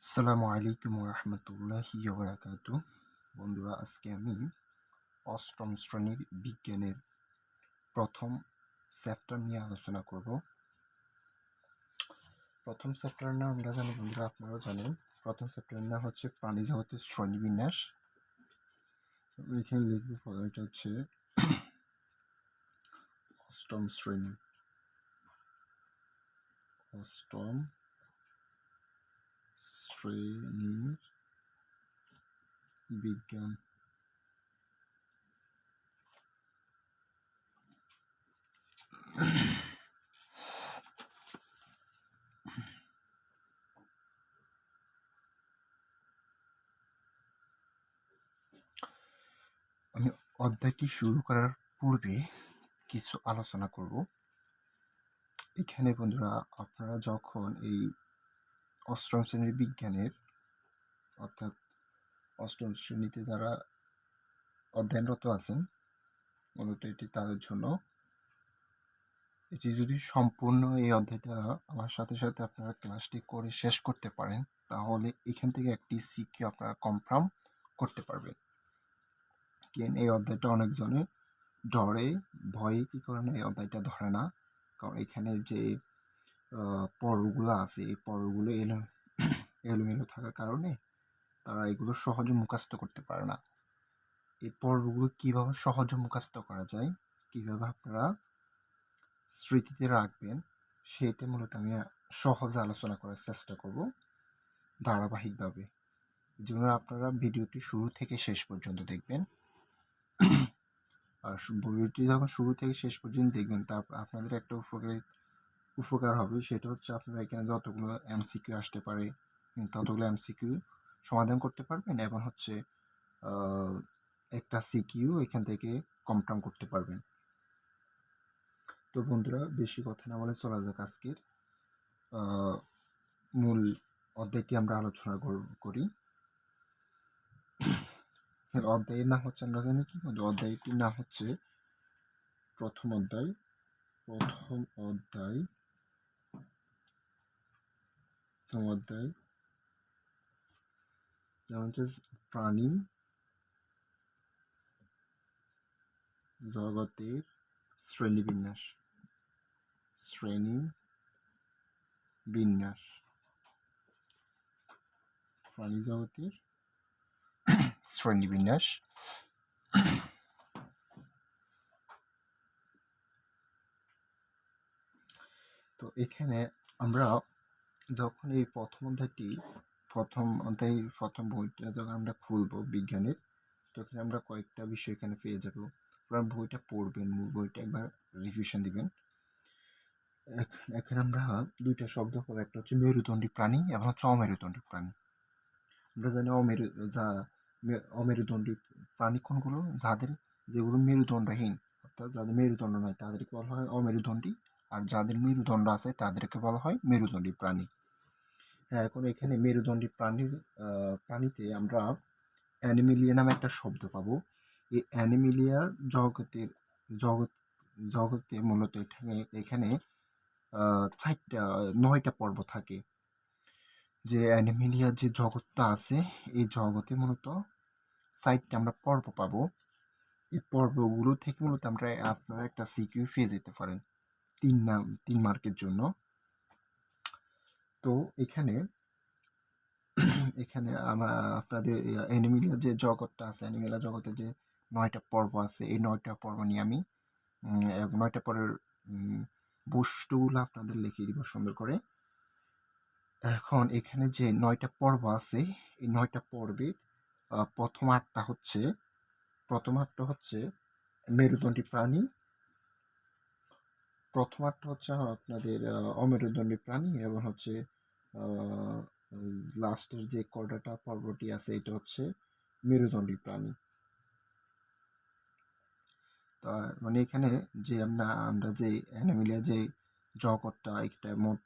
আসসালামু আলাইকুম রহমতুল্লাহি ওবরাকাতু। বন্ধুরা, আজকে আমি অষ্টম শ্রেণীর বিজ্ঞানের প্রথম চ্যাপ্টার নিয়ে আলোচনা করব। প্রথম চ্যাপ্টারের নাম আমরা জানি, বন্ধুরা আপনারাও জানেন। প্রথম চ্যাপ্টারের নাম হচ্ছে প্রাণী জগতের শ্রেণীবিন্যাস। এখানে লিখব, এটা হচ্ছে অষ্টম শ্রেণী, অষ্টম শ্রেণীর বিজ্ঞান। আমি অধ্যায়টি শুরু করার পূর্বে কিছু আলোচনা করব। এখানে বন্ধুরা, আপনারা যখন এই অষ্টম শ্রেণীর বিজ্ঞানের, অর্থাৎ অষ্টম শ্রেণীতে যারা অধ্যয়নরত আছেন, মূলত এটি তাদের জন্য। এটি যদি সম্পূর্ণ এই অধ্যায়টা আমার সাথে সাথে আপনারা ক্লাসটি করে শেষ করতে পারেন, তাহলে এখান থেকে একটি সিকিউ আপনারা কনফার্ম করতে পারবেন। কেন এই অধ্যায়টা অনেকজনে ডরে, ভয়ে কি করে না এই অধ্যায়টা ধরে না, কারণ এখানে যে পর্বগুলো আছে, এই পর্বগুলো এলোমেলো থাকার কারণে তারা এগুলো সহজে মুখস্থ করতে পারে না। এই পর্বগুলো কীভাবে সহজে মুখস্থ করা যায়, কীভাবে আপনারা স্মৃতিতে রাখবেন, সেটা মূলত আমি সহজে আলোচনা করার চেষ্টা করব ধারাবাহিকভাবে। এই জন্য আপনারা ভিডিওটি শুরু থেকে শেষ পর্যন্ত দেখবেন। আর ভিডিওটি যখন শুরু থেকে শেষ পর্যন্ত দেখবেন, তারপর আপনাদের একটা উপকার হবে। সেটা হচ্ছে আপনারা এখানে যতগুলো এমসিকিউ আসতে পারে ততগুলো এমসিকিউ সমাধান করতে পারবেন, এবং হচ্ছে একটা সিকিউ এখান থেকে কনফার্ম করতে পারবেন। তো বন্ধুরা, বেশি কথা না বলে চলা যাক আজকের মূল অধ্যায়টি আমরা আলোচনা করি। অধ্যায়ের নাম হচ্ছে, আমরা জানি কি বন্ধু, অধ্যায়টির নাম হচ্ছে প্রথম অধ্যায়। প্রথম অধ্যায় যেমন হচ্ছে প্রাণী জগতের শ্রেণীবিন্যাস। প্রাণী জগতের শ্রেণীবিন্যাস। তো এখানে আমরা যখন এই প্রথম বইটা যখন আমরা খুলবো বিজ্ঞানের, তখন আমরা কয়েকটা বিষয় এখানে পেয়ে যাবো। আপনারা বইটা পড়বেন, বইটা একবার রিভিশন দিবেন। এখানে আমরা দুইটা শব্দ পাবো, একটা হচ্ছে মেরুদণ্ডী প্রাণী এবং হচ্ছে অমেরুদণ্ডী প্রাণী। আমরা জানি অমেরুদণ্ডী প্রাণী কোনগুলো, যেগুলো মেরুদণ্ডহীন, অর্থাৎ যাদের মেরুদণ্ড নয় তাদেরকে বলা হয় অমেরুদণ্ডী, আর যাদের মেরুদণ্ড আছে তাদেরকে বলা হয় মেরুদণ্ডী প্রাণী। হ্যাঁ, এখন এখানে মেরুদণ্ডী প্রাণীতে আমরা অ্যানিমেলিয়া নামে একটা শব্দ পাবো। এই অ্যানিমেলিয়া জগতে মূলত এখানে 9টা পর্ব থাকে। যে অ্যানিমেলিয়া যে জগৎটা আছে, এই জগতে মূলত 4টা আমরা পর্ব পাবো। এই পর্বগুলো থেকে মূলত আপনারা একটা সিকিউ পেয়ে যেতে পারেন 3 মার্কের জন্য। তো এখানে আপনাদের অ্যানিমেলিয়া যে জগৎটা আছে, অ্যানিমেলিয়া জগতে যে 9টা পর্ব আছে, এই 9টা পর্ব নিয়ে আমি 9টা পর্বের বস্তুগুলো আপনাদের লিখিয়ে দিব সুন্দর করে। এখন এখানে যে 9টা পর্ব আছে, এই 9টা পর্বের প্রথম 8টা হচ্ছে মেরুদণ্ডী প্রাণী, প্রথম 8টা হচ্ছে আপনাদের অমেরুদণ্ডী প্রাণী, এবং হচ্ছে লাস্টের যে কয়টা পর্বটি আছে এটা হচ্ছে মেরুদণ্ডী প্রাণী। মানে এখানে যে আমরা যে অ্যানিমেলিয়া যে জগৎটা, এটা মোট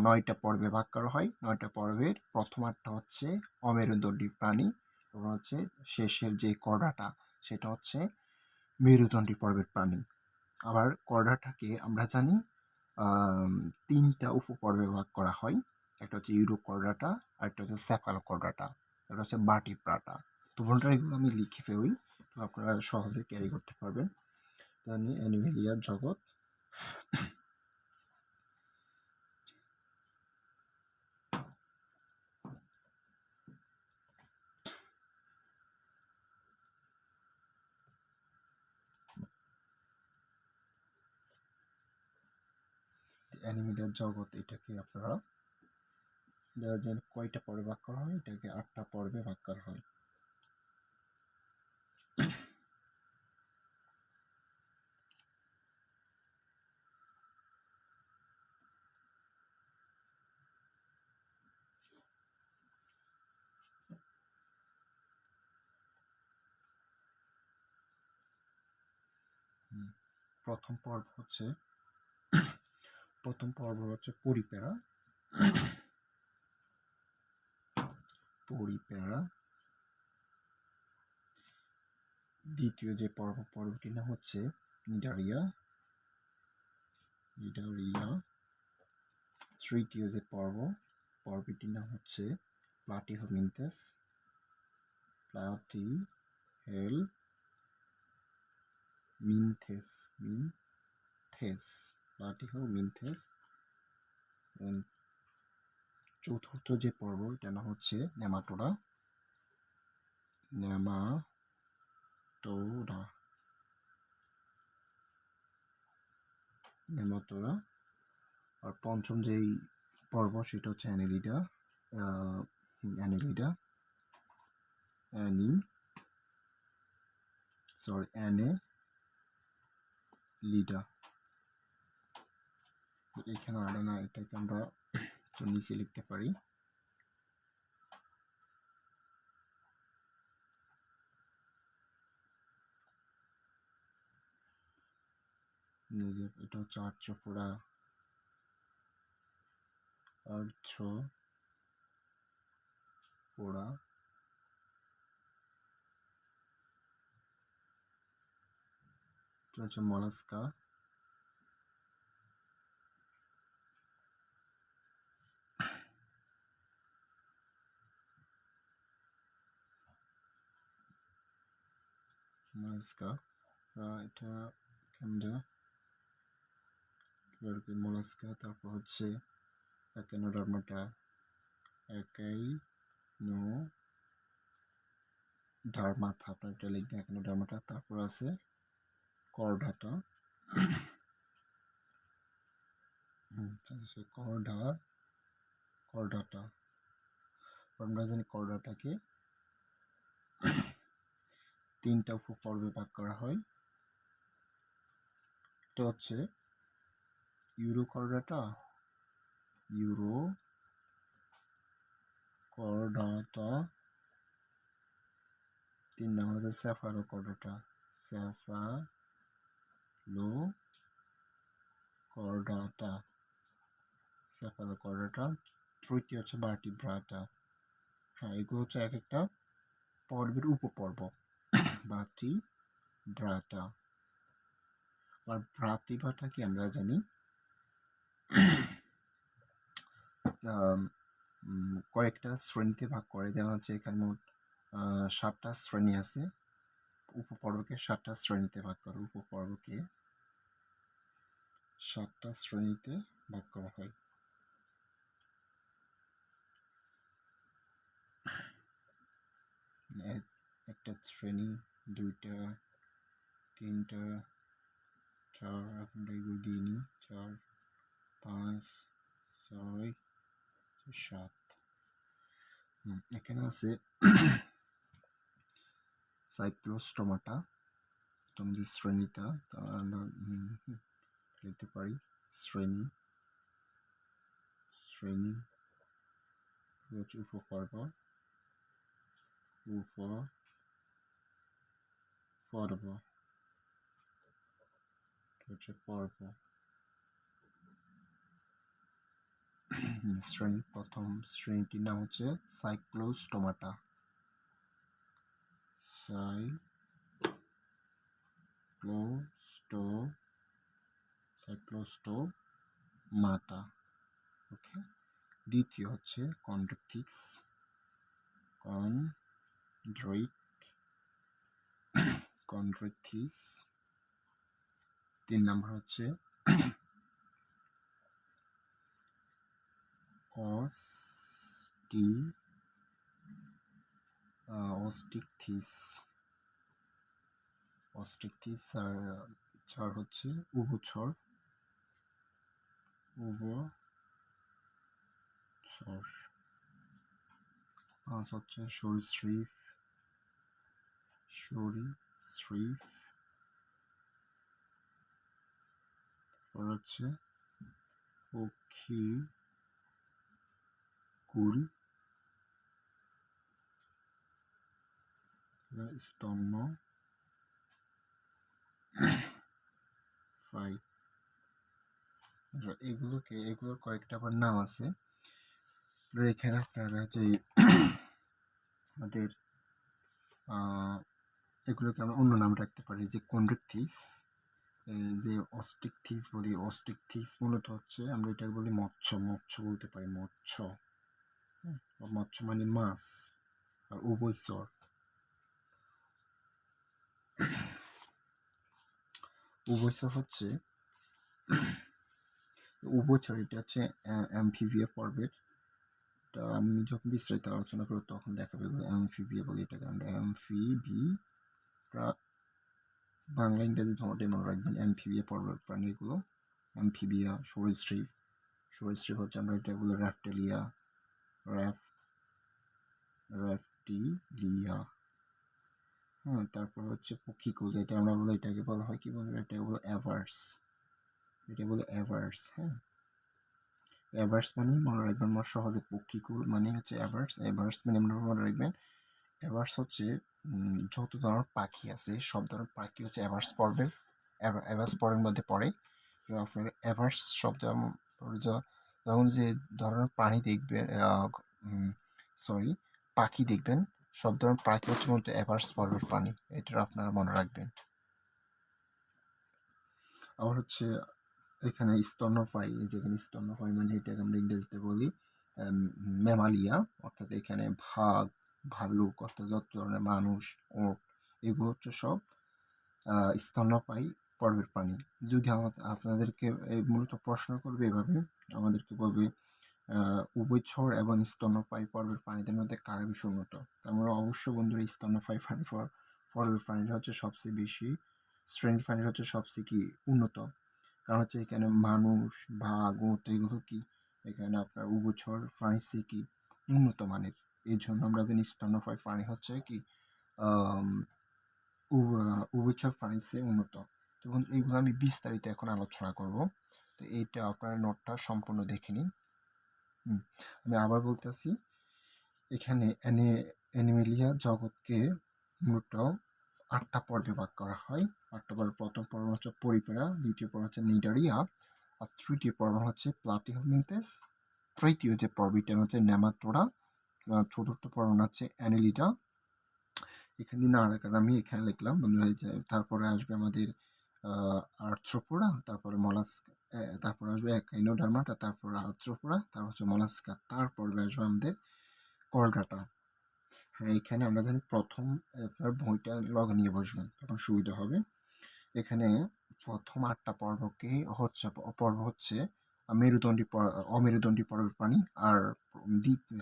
9টা পর্বে ভাগ করা হয়। 9টা পর্বের প্রথম 8টা হচ্ছে অমেরুদণ্ডী প্রাণী, এবং হচ্ছে শেষের যে কর্ডাটা সেটা হচ্ছে মেরুদণ্ডী পর্বের প্রাণী। আবার কর্ডাটাকে আমরা জানি 3টা উপপর্বে ভাগ করা হয়। একটা হচ্ছে ইউরোকর্ডাটা আর একটা হচ্ছে সেফালোকর্ডাটা, একটা হচ্ছে ভার্টিব্রাটা। তো বন্ধুরা এগুলো আমি লিখে ফেলি, তো আপনারা সহজে ক্যারি করতে পারবেন। জানি অ্যানিমেলিয়ার জগৎ। অ্যানিমেলিয়ার জগৎ এটাকে আপনারা যারা যেন কয়টা পর্বে ভাগ করা হয়, এটাকে 8টা পর্বে ভাগ করা হয়। প্রথম পর্ব হচ্ছে পরিপেরা। দ্বিতীয় যে পর্বটির নাম হচ্ছে নিডারিয়া। তৃতীয় যে পর্বটির নাম হচ্ছে প্লাটিহেলমিনথেস। প্লাটিহেলমিনথেস। চতুর্থ যে পর্ব এটার নাম হচ্ছে নেমাটোরা। আর পঞ্চম যেই পর্ব সেটা হচ্ছে অ্যানেলিডা। অ্যানেলিডা এখানে আলাদা না, এটাকে আমরা নিচে লিখতে পারি। এটা হচ্ছে আর্থ্রোপোডা। এটা হচ্ছে মলাস্কা। এটা মলাস্কা। তারপর হচ্ছে একাইনোডার্মাটা। আপনার এটা লিখবেন একাইনোডার্মাটা। তারপর আছে কর্ডাটা। কর্ডাটা আমরা জানি কর্ডাটাকে 3টা উপপর্বে ভাগ করা হয়। এটা হচ্ছে ইউরোকর্ডাটা, 3 নম্বর হচ্ছে সেফালোকর্ডাটা। তৃতীয় হচ্ছে ভার্টিব্রাটা। হ্যাঁ, এগুলো হচ্ছে এক একটা পর্বের উপপর্ব। ভার্টিব্রাটা। আর ভ্রাতৃভাটাকে আমরা জানি কয়েকটা শ্রেণীতে ভাগ করে দেওয়া হচ্ছে। এখানে মোট 7টা শ্রেণী আছে। উপপর্বকে 7টা শ্রেণীতে ভাগ করা হয়। একটা শ্রেণী, 2টা, 3টা, 4, আমরা এগুলো দিয়ে নিই, 4, 5, 6, 7। এখানে আছে সাইক্লোস্টোমাটা। যে শ্রেণীটা আমরা লিখতে পারি শ্রেণী হচ্ছে উপপর্ব। হচ্ছে পর্ব। প্রথম শ্রেণীটির নাম হচ্ছে সাইক্লোস্টোমাটা। সাইক্লোস্টোমাটা। ওকে, দ্বিতীয় হচ্ছে কন্ড্রিকথিস, কন্ড্রিকথিস। 3 নম্বর হচ্ছে অস্টিকথিস। আর 4 হচ্ছে উভচর। 5 হচ্ছে সরীসৃপ। হচ্ছে পক্ষীকুল, স্তন্যপায়ী। এগুলোর কয়েকটা আবার নাম আছে। এখানে আপনারা যে আমাদের এগুলোকে আমরা অন্য নাম রাখতে পারি, যে কন্ড্রিকথিস, যে অস্টিকথিস বলি। অস্টিকথিস মূলত হচ্ছে আমরা এটাকে বলি মৎস্য বলতে পারি। মৎস্য মানে মাছ। আর উভয়চর হচ্ছে উভয়চর, এটা হচ্ছে অ্যামফিবিয়া পর্বের। আমি যখন বিস্তারিত আলোচনা করব তখন দেখাবে অ্যামফিবিয়া বলি এটাকে আমরা। বাংলা ইংরেজি ধরনের মনে রাখবেন। অ্যামফিবিয়া পর্বের প্রাণীগুলো অ্যামফিবিয়া। সরীসৃপ হচ্ছে আমরা এটাগুলো র্যাফটিলিয়া। হ্যাঁ, তারপর হচ্ছে পক্ষীকুল, যেটা আমরা বলি, এটাকে বলা হয় কি বন্ধুরা, এটা বলো অ্যাভার্স। হ্যাঁ, অ্যাভার্স মানে মনে রাখবেন সহজে। পক্ষীকুল মানে হচ্ছে অ্যাভার্স মানে মনে রাখবেন। অ্যাভার্স হচ্ছে যত ধরনের পাখি আছে সব ধরনের পাখি হচ্ছে অ্যাভার্স পর্বের মধ্যে পড়ে। আপনার অ্যাভার্স শব্দ যখন যে ধরনের প্রাণী দেখবেন, পাখি দেখবেন, সব ধরনের পাখি হচ্ছে মধ্যে অ্যাভার্স পর্বের প্রাণী। এটা আপনারা মনে রাখবেন। আবার হচ্ছে এখানে স্তন্যপায়ী, যেখানে স্তন্যপায়ী মানে এটাকে আমরা ইংরেজিতে বলি ম্যামালিয়া। অর্থাৎ এখানে ভাল্লুক, অর্থাৎ যত ধরনের মানুষ, ওট, এগুলো হচ্ছে সব স্তন্যপায়ী পর্বের প্রাণী। যদি আপনাদেরকে মূলত প্রশ্ন করবে এভাবে, আমাদেরকে বলবে উভয়চর এবং স্তন্যপায়ী পর্বের প্রাণীদের মধ্যে কারা বেশি উন্নত। আমরা অবশ্যই বন্ধুরা স্তন্যপায়ী পর্বের প্রাণীরা হচ্ছে সবচেয়ে বেশি, শ্রেণীর প্রাণীরা হচ্ছে সবচেয়ে কি উন্নত। কারণ হচ্ছে এখানে মানুষ, বাঘ, ওট এগুলো কি এখানে আপনার উভচর প্রাণী চেয়ে কি উন্নত মানের। এই জন্য আমরা জানি স্তন্যপায়ী প্রাণী হচ্ছে কি উভচর প্রাণী চেয়ে উন্নত। তো এইগুলো আমি বিস্তারিত এখন আলোচনা করব। তো এইটা আপনারা নোটটা সম্পূর্ণ দেখে নিন। আমি আবার বলতেছি, এখানে অ্যানিমেলিয়া জগৎকে মূলত 8টা পর্বে ভাগ করা হয়। 8টা পর্ব। প্রথম পর্ব হচ্ছে পরিপেরা, দ্বিতীয় পর্ব হচ্ছে নিডারিয়া, আর তৃতীয় পর্ব হচ্ছে প্লাটিহেলমিনথেস, তৃতীয় যে পর্বটা হচ্ছে নেমাটোরা, চতুর্থ পর্ব হচ্ছে অ্যানেলিডা। এখানে না আমি এখানে লিখলাম বন্ধুরা। তারপরে আসবে আমাদের আর্থ্রোপোডা, তারপরে তারপরে আসবে একাইনোডার্মাটা, তারপরে আর্থ্রোপোডা, তারপর হচ্ছে মলাস্কা, তারপরে আসবে আমাদের কলরাটা। হ্যাঁ, এখানে আমরা জানি প্রথম বইটা লগ নিয়ে বসবেন, তখন সুবিধা হবে। এখানে প্রথম 8টা পর্ব হচ্ছে অমেরুদণ্ডী পর্বের প্রাণী। আর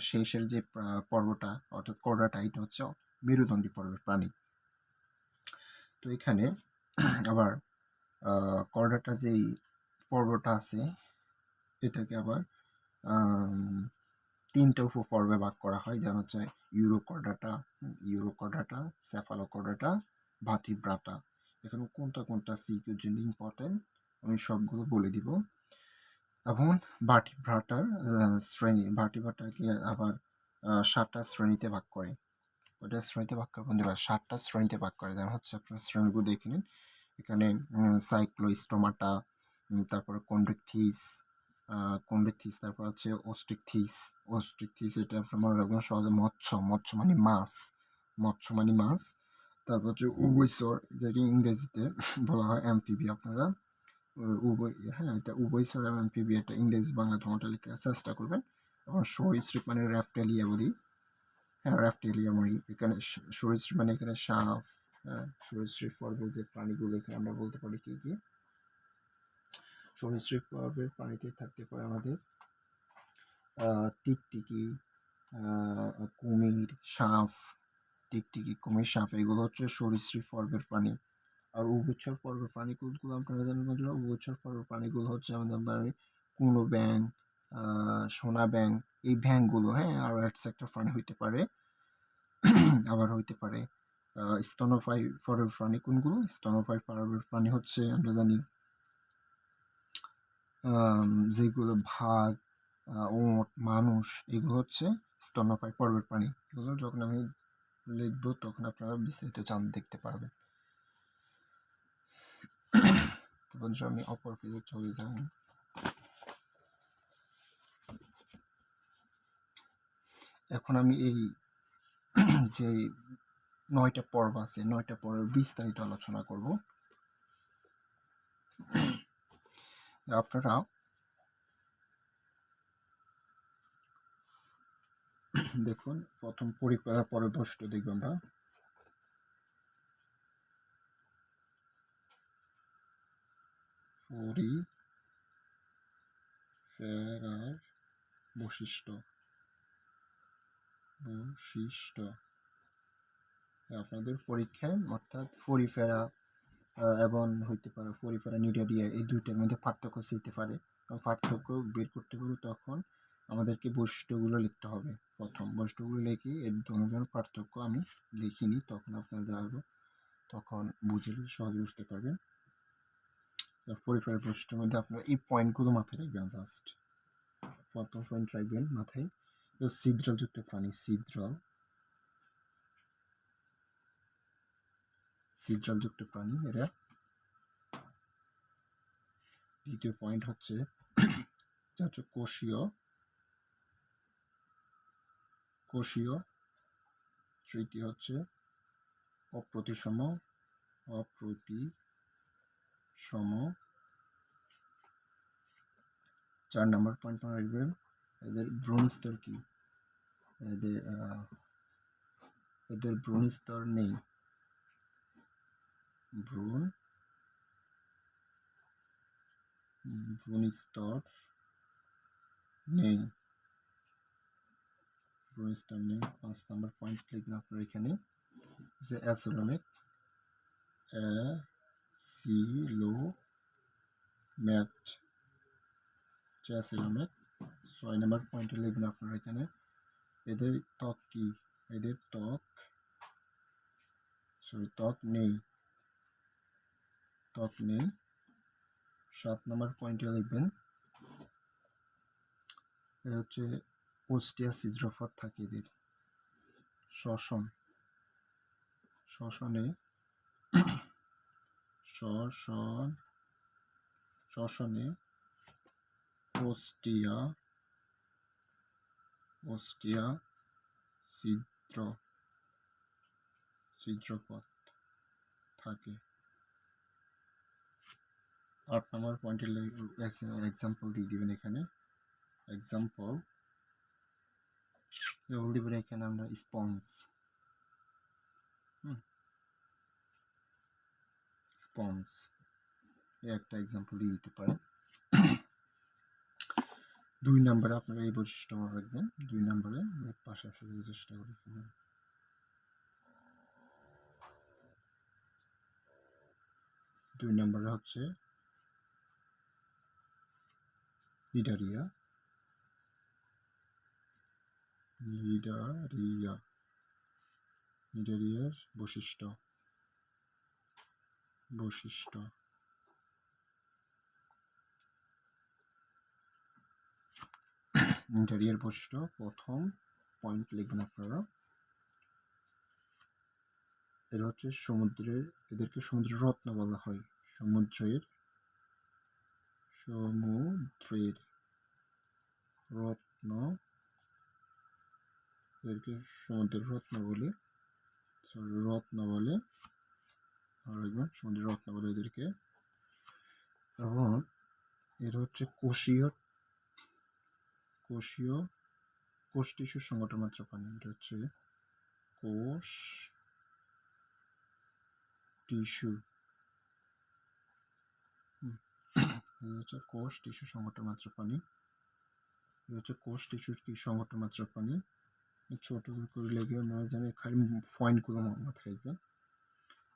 শেষের যে পর্বটা অর্থাৎ কলরাটা, এটা হচ্ছে মেরুদণ্ডী পর্বের প্রাণী। তো এখানে আবার কলরাটা যেই পর্বটা আছে এটাকে আবার 3টা উপপর্বে ভাগ করা হয়, যেমন হচ্ছে ইউরোকর্ডাটা, সেফালোকর্ডাটা, ভার্টিব্রাটা। এখানে কোনটা সিকিউর জন্য ইম্পর্টেন্ট আমি সবগুলো বলে দিব। এবং ভার্টিব্রাটাকে আবার 7টা শ্রেণীতে ভাগ করে। বন্ধুরা 7টা শ্রেণীতে ভাগ করে। যেমন হচ্ছে আপনার শ্রেণীগুলো দেখে নিন। এখানে সাইক্লোস্টোমাটা, তারপরে কন্ড্রিকথিস, তারপর হচ্ছে অস্টিকথিস, এটা আপনার মনে রাখবেন সহজে। মৎস্য মানে মাছ। তারপর হচ্ছে উভয়চর, যেটি ইংরেজিতে বলা হয় অ্যামফিবিয়া। আপনারা এটা উভয়চর এবং অ্যামফিবিয়া, এটা ইংরেজি বাংলা ধরনটা লেখার চেষ্টা করবেন। এবং সরীসৃপ মানে রেপ্টেলিয়া বলি। হ্যাঁ, রেপ্টেলিয়া মানে এখানে সরীসৃপ মানে এখানে সাপ। হ্যাঁ, সরীসৃপ পর্বের যে প্রাণীগুলো এখানে আমরা বলতে পারি কি কি। সরীসৃপ পর্বের প্রাণীতে থাকতে পারে আমাদের টিকটিকি, কুমির, সাপ। টিকটিকি, কুমির, সাপ এগুলো হচ্ছে সরীসৃপ পর্বের প্রাণী। আর উভচর পর্বের প্রাণীগুলো আপনারা জানেন বন্ধুরা, উভচর পর্বের প্রাণীগুলো হচ্ছে আমাদের কুনো ব্যাং, সোনা ব্যাং, এই ব্যাংগুলো। হ্যাঁ, আর একটা প্রাণী হইতে পারে। আবার হইতে পারে স্তন্যপায়ী পর্বের প্রাণী। কোনগুলো? স্তন্যপায়ী পর্বের প্রাণী হচ্ছে আমরা জানি যেগুলো ভাগ, ওট, মানুষ, এগুলো হচ্ছে স্তন্যপায়ী পর্বের প্রাণী। এগুলো যখন আমি লিখবো তখন আপনারা বিস্তারিত দেখতে পারবেন। বন্ধুরা, আমি অপর পেজে চলে যাই। এখন আমি এই যে 9টা পর্ব আছে, 9টা পর্বের বিস্তারিত আলোচনা করব। আপনারা দেখুন, প্রথম পরিফেরা পরে বস্তু দেখব আমরা। পরিফেরার বৈশিষ্ট্য। আপনাদের পরীক্ষায় অর্থাৎ পরিফেরা এবং হইতে পারে পরিফেরা নিউরেরিয়া, এই দুইটার মধ্যে পার্থক্য শিখতে পারে। পার্থক্য বের করতে পারবো তখন আমাদেরকে বৈশিষ্ট্যগুলো লিখতে হবে। প্রথম বৈশিষ্ট্যগুলো লিখে এর দুজনের পার্থক্য আমি লিখিনি, তখন আপনাদের আরো তখন বুঝলে সহজে বুঝতে পারবেন। পরিফেরার বৈশিষ্ট্যের মধ্যে আপনারা এই পয়েন্টগুলো মাথায় রাখবেন। জাস্ট প্রথম পয়েন্ট রাখবেন মাথায়, ছিদ্রযুক্ত প্রাণী, ছিদ্রযুক্ত প্রাণী এরা। দ্বিতীয় পয়েন্ট হচ্ছে কোষীয়। তৃতীয় হচ্ছে অপ্রতিসম। 4 নম্বর পয়েন্ট মনে রাখবেন, এদের ভ্রূণস্তর কি? এদের ভ্রূণস্তর নেই। ভ্রূণস্তর নেই। 5 নম্বর পয়েন্ট লিখবেন আপনারা এখানে যে অ্যাসিলোমেট। 6 নম্বর পয়েন্টে লিখবেন আপনারা এখানে এদের ত্বক কি? এদের ত্বক নেই। 7 নম্বর পয়েন্টে লিখবেন এটা হচ্ছে কোষ্ঠীয় ছিদ্রপথ থাকে এদের। শ্বসনে কোষ্ঠীয় ছিদ্রপথ থাকে। 8 নম্বর পয়েন্টে এক্সাম্পল দিয়ে দিবেন এখানে। এক্সাম্পল দিবেন এখানে আমরা স্পঞ্জ। একটা এক্সাম্পল দিয়ে দিতে পারেন। 2 নম্বরে আপনারা এই বৈশিষ্ট্য মনে রাখবেন। 2 নম্বরে পাশে আসার চেষ্টা করি। 2 নম্বরে হচ্ছে নিডারিয়ার বৈশিষ্ট্য। নিডারিয়ার বৈশিষ্ট্য প্রথম পয়েন্ট লিখবেন আপনারা। এরা হচ্ছে এদেরকে সমুদ্রের রত্ন বলা হয়। সমুদ্রের রত্ন, এদেরকে সমুদ্রের রত্ন বলে। সমুদ্রের রত্ন বলে এদেরকে। এবং এরা হচ্ছে কোষীয় কোষ টিস্যুর সংগঠন মাত্রা পানি, এটা হচ্ছে কোষ টিস্যু, হচ্ছে কোষ টিস্যু সংগঠন মাত্রা পানি, এটা হচ্ছে কোষ টিস্যুর কি সংগঠন মাত্রা পানি। ছোট করে লেগে আমরা জানি খালি পয়েন্টগুলো মাথায় রাখবেন।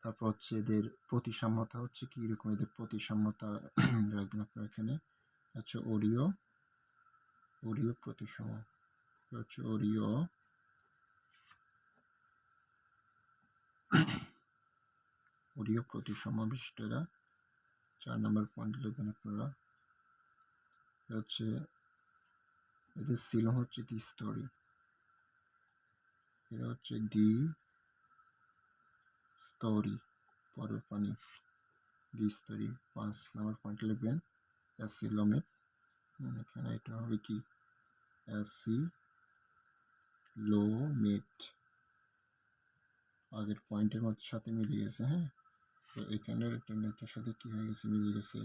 তারপর হচ্ছে এদের প্রতিসাম্যতা হচ্ছে কি রকম, এদের প্রতিসাম্যতা রাখবেন আপনার এখানে হচ্ছে ওরিও প্রতিসম, হচ্ছে ওরিও প্রতিসম বিশিষ্টরা। 4 নম্বর পয়েন্ট লিখবেন আপনারা হচ্ছে এদের সিলম হচ্ছে দ্বিস্তরী, এটা হচ্ছে দ্বিস্তরী পরের পানি দ্বিস্তরী। 5 নম্বর পয়েন্ট লিখবেন অ্যাসিলোমেট, এখানে এটা হবে কি অ্যাসিলোমেট, আগের পয়েন্টের মধ্যে সাথে মিলে গেছে। হ্যাঁ, তো এখানের এটার সাথে কি হয়ে গেছে, মিলে গেছে,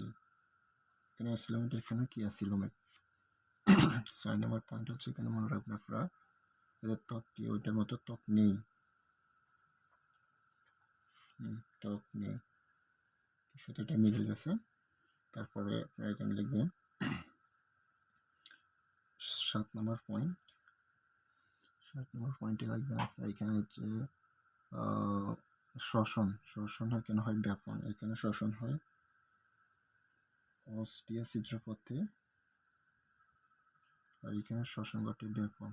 এখানে অ্যাসিলোমেট, এখানে কি অ্যাসিলোমেট। 6 নম্বর পয়েন্ট হচ্ছে এখানে মনে রাখবেন আপনারা এদের ত্বক কি ওইটার মতো ত্বক নেই, ত্বক নেই, সাথে এটা মিলে গেছে। তারপরে আপনারা এখানে লিখবেন 7 নম্বর পয়েন্ট, 7 নম্বর পয়েন্টে লিখবেন আপনারা এখানে হচ্ছে শ্বসন হয়, কেন হয় ব্যাপন, এখানে শ্বসন হয় অস্টিয়া ছিদ্রপথে, আর এখানে শ্বসন ঘটে ব্যাপন,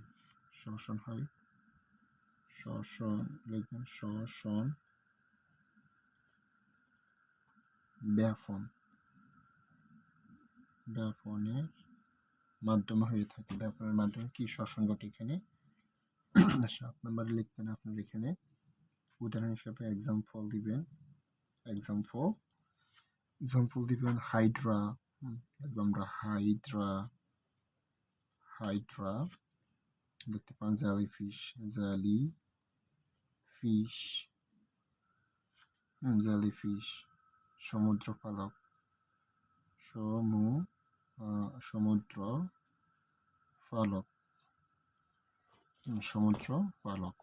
শ্বসন হয়, শ্বসন লিখবেন শ্বসন ব্যাপনের মাধ্যমে হয়ে থাকে, ব্যাপনের মাধ্যমে কি শ্বসন ঘটে এখানে। 7 নম্বরে লিখবেন আপনার এখানে উদাহরণ হিসেবে এক্সাম্পল দিবেন, এক্সাম্পল দিবেন হাইড্রা, আমরা হাইড্রা দেখতে পান, জেলিফিশ, সমুদ্রফালক, সমুদ্রফালক।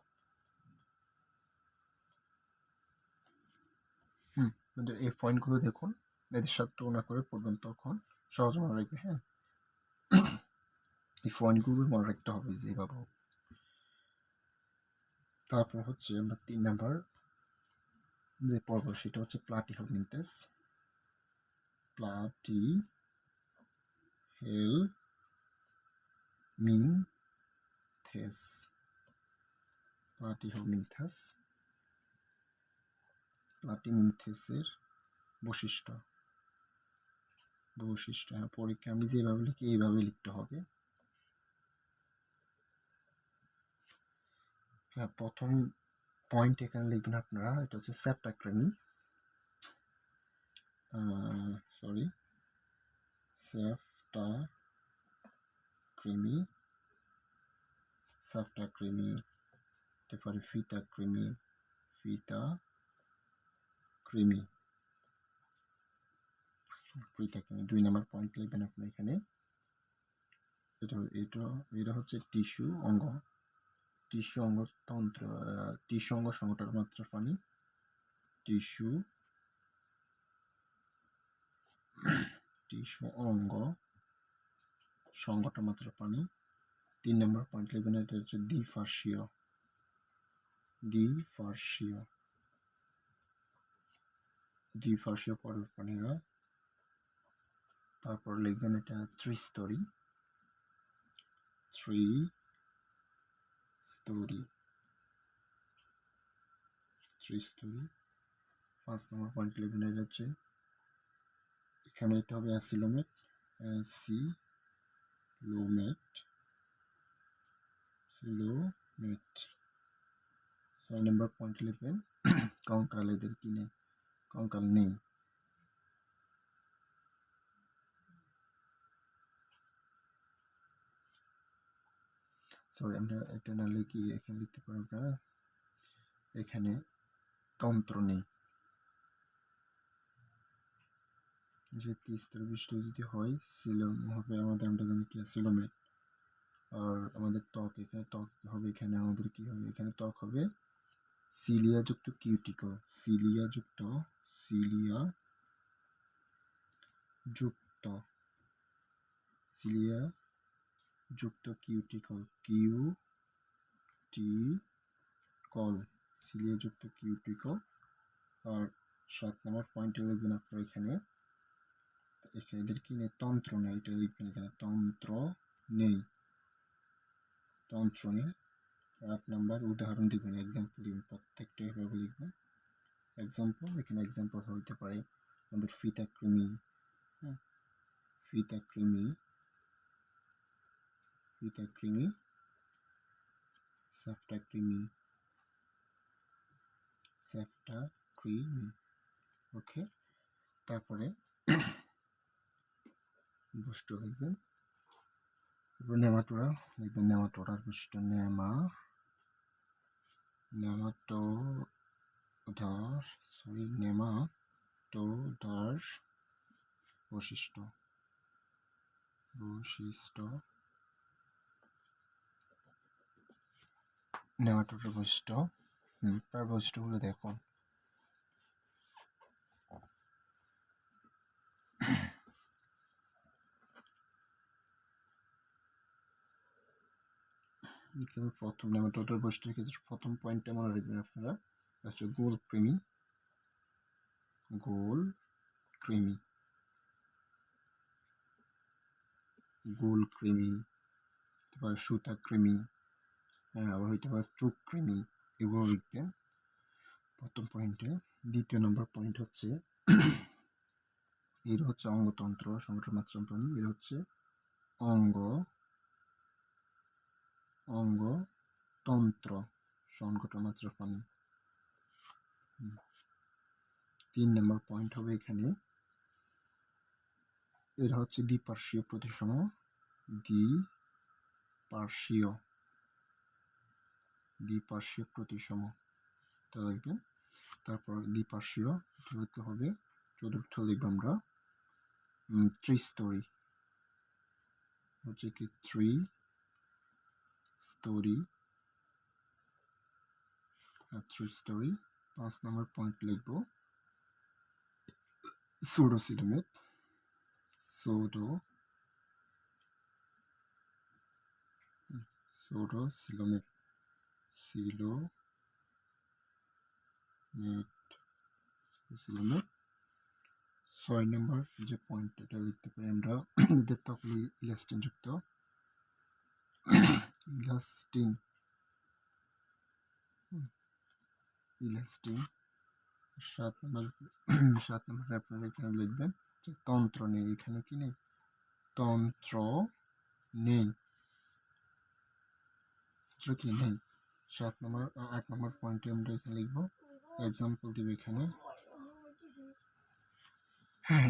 এই পয়েন্টগুলো দেখুন, এদের সাথে তুলনা করে পড়বেন, তখন সহজ মনে রাখবে। হ্যাঁ, এই পয়েন্টগুলো মনে রাখতে হবে যেভাবে। তারপর হচ্ছে আমরা 3 নাম্বার যে পর্ব সেটা হচ্ছে প্লাটিহেলমিনথেস, প্লাটিহেলমিনথেসের বৈশিষ্ট্য। হ্যাঁ, পরীক্ষা আমি যেভাবে লিখি এইভাবে লিখতে হবে। হ্যাঁ, প্রথম পয়েন্ট এখানে লিখবেন আপনারা, এটা হচ্ছে সেপ্টাক্রেমি, তারপরে ফিতা ক্রিমি। 2 নম্বর পয়েন্ট লিখবেন আপনি এখানে, এটা হচ্ছে টিস্যু অঙ্গ তন্ত্র, টিস্যু অঙ্গ সংগঠন মাত্রা পানি, টিস্যু অঙ্গ সংগঠন মাত্রা পানি। 3 নম্বর পয়েন্ট লিখবেন, এটা হচ্ছে দ্বিফার্সীয় পর্ব প্রাণীরা। তারপর লিখবেন এটা ত্রিস্তরী। 5 নম্বর পয়েন্ট লিখবেন, এটা হচ্ছে এখানে এটা হবে অ্যাসিলোমেট। 6 নম্বর পয়েন্ট লিখবেন কঙ্কাল, এদের কি নেই, কঙ্কাল নেই। আমরা এটা না লিখি এখানে লিখতে পারবো না, এখানে তন্ত্র নেই, যে ত্রিস্তর বিশিষ্ট যদি হয় সিলোম হবে আমাদের, আমরা জানি কি সিলোমেট। আর আমাদের ত্বক, এখানে ত্বক হবে, এখানে আমাদের কি হবে, এখানে ত্বক হবে সিলিয়া যুক্ত কিউটিকল, সিলিয়া যুক্ত সিলিয়া যুক্ত কিউটিকল, সিলিয়া যুক্ত কিউটিকল। আর 7 নম্বর পয়েন্টে লিখবেন আপনারা এখানে এদের কি নেই, তন্ত্র নেই, এটা লিখবেন এখানে তন্ত্র নেই। 8 নম্বর উদাহরণ দিবেন, এক্সাম্পল দিবেন, প্রত্যেকটা এভাবে লিখবেন এক্সাম্পল। এখানে এক্সাম্পল হইতে পারে আমাদের ফিতাকৃমি, সেপ্টাকৃমি, ওকে। তারপরে বৈশিষ্ট্য লিখবেন, নেমাটোরা লিখবেন, নেমাটোডার বৈশিষ্ট্য, নেমাটোডার বৈশিষ্ট্য, নেমাটোডার বৈশিষ্ট্য। তার বৈশিষ্ট্যগুলো দেখুন। প্রথম নেমাটোডার বৈশিষ্ট্যের ক্ষেত্রে প্রথম পয়েন্টটা মনে রাখবেন আপনারা, হচ্ছে গোল কৃমি, তারপর সুতাকৃমি, আবার হইতে পারে চোখ কৃমি, এগুলো লিখবেন প্রথম পয়েন্টে। দ্বিতীয় নম্বর পয়েন্ট হচ্ছে এর হচ্ছে অঙ্গতন্ত্র সংগঠনমাত্র প্রাণী, এর হচ্ছে অঙ্গতন্ত্র সংগঠনমাত্র প্রাণী। 3 নম্বর পয়েন্ট হবে এখানে এর হচ্ছে দ্বিপার্শ্বীয় প্রতিসম, দ্বিপার্শ্বীয় প্রতিসম তা লিখবেন। তারপর দ্বিপার্শ্বীয় লিখতে হবে, চতুর্থ লিখব আমরা ত্রিস্তরী, হচ্ছে কি ত্রিস্তরী। 5 নম্বর পয়েন্ট লিখব সুডোসিলোমেট, সুডোসিলোমেট। 6 নম্বর যে পয়েন্ট, এটা লিখতে পারি আমরা এদের ত্বক ইলাস্টিন যুক্ত, 7 নম্বর আপনারা এখানে লিখবেন যে তন্ত্র নেই, এখানে কি নেই, তন্ত্র নেই, কি নেই। 8 নম্বর পয়েন্টে আমরা এখানে লিখবো, এক্সাম্পল দিব এখানে,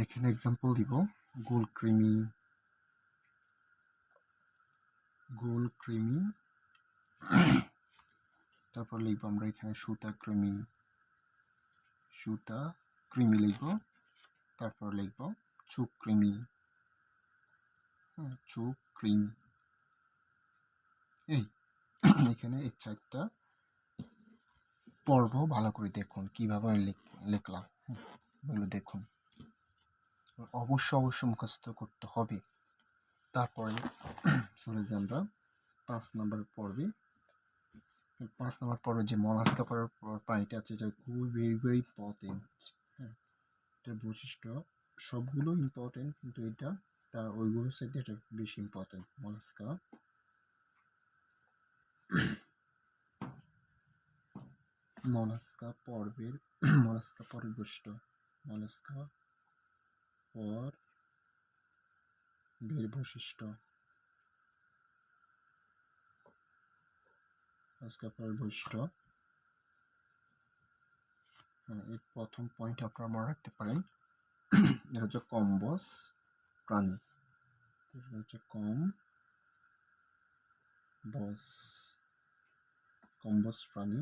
এখানে এক্সাম্পল দিব গোল কৃমি, তারপর লিখবো আমরা এখানে সুতাকৃমি লিখব। তারপর লিখব চোখ কৃমি, এই এখানে এই 4টা পর্ব ভালো করে দেখুন কিভাবে লিখলাম, এগুলো দেখুন, অবশ্যই মুখস্থ করতে হবে। তারপরে চলে যাই আমরা 5 নম্বর পর্বে। 5 নম্বর পর্বে যে মলাস্কা প্রাণীটা আছে, এটা খুবই ভেরি ইম্পর্টেন্ট। এটার বৈশিষ্ট্য সবগুলো ইম্পর্টেন্ট, কিন্তু এটা তার ওইগুলোর সাথে এটা বেশি ইম্পর্টেন্ট। মলাস্কা পর্বের বৈশিষ্ট্য, এর প্রথম পয়েন্ট আপনারা মনে রাখতে পারেন, এটা হচ্ছে কম্বস প্রাণী, কম্বস প্রাণী।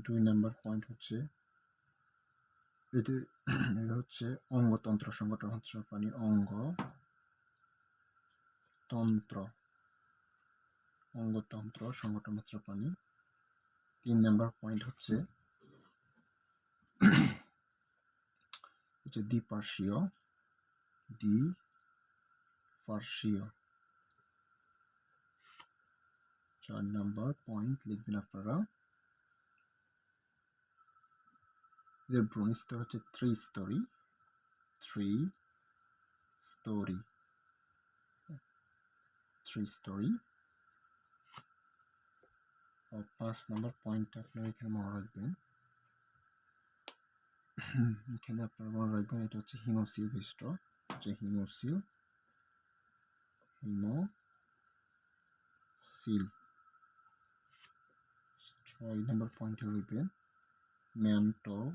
2 নম্বর পয়েন্ট হচ্ছে এটা হচ্ছে অঙ্গতন্ত্র সংগঠন হচ্ছে প্রাণী, তন্ত্র, অঙ্গতন্ত্র সংগঠনমাত্র প্রাণী। 3 নম্বর পয়েন্ট হচ্ছে দ্বিপার্শ্বীয়, দ্বিপার্শ্বীয়। 4 নম্বর পয়েন্ট লিখবেন আপনারা, এদের ভ্রূণস্তর হচ্ছে ত্রিস্তরী, ত্রিস্তরী। 5 নম্বর পয়েন্ট আপনারা এখানে মনে রাখবেন, এখানে আপনারা মনে রাখবেন এটা হচ্ছে হিমোসিল বিশিষ্ট, হিমোসিল। 6 নম্বর পয়েন্টে লিখবেন ম্যান্টল,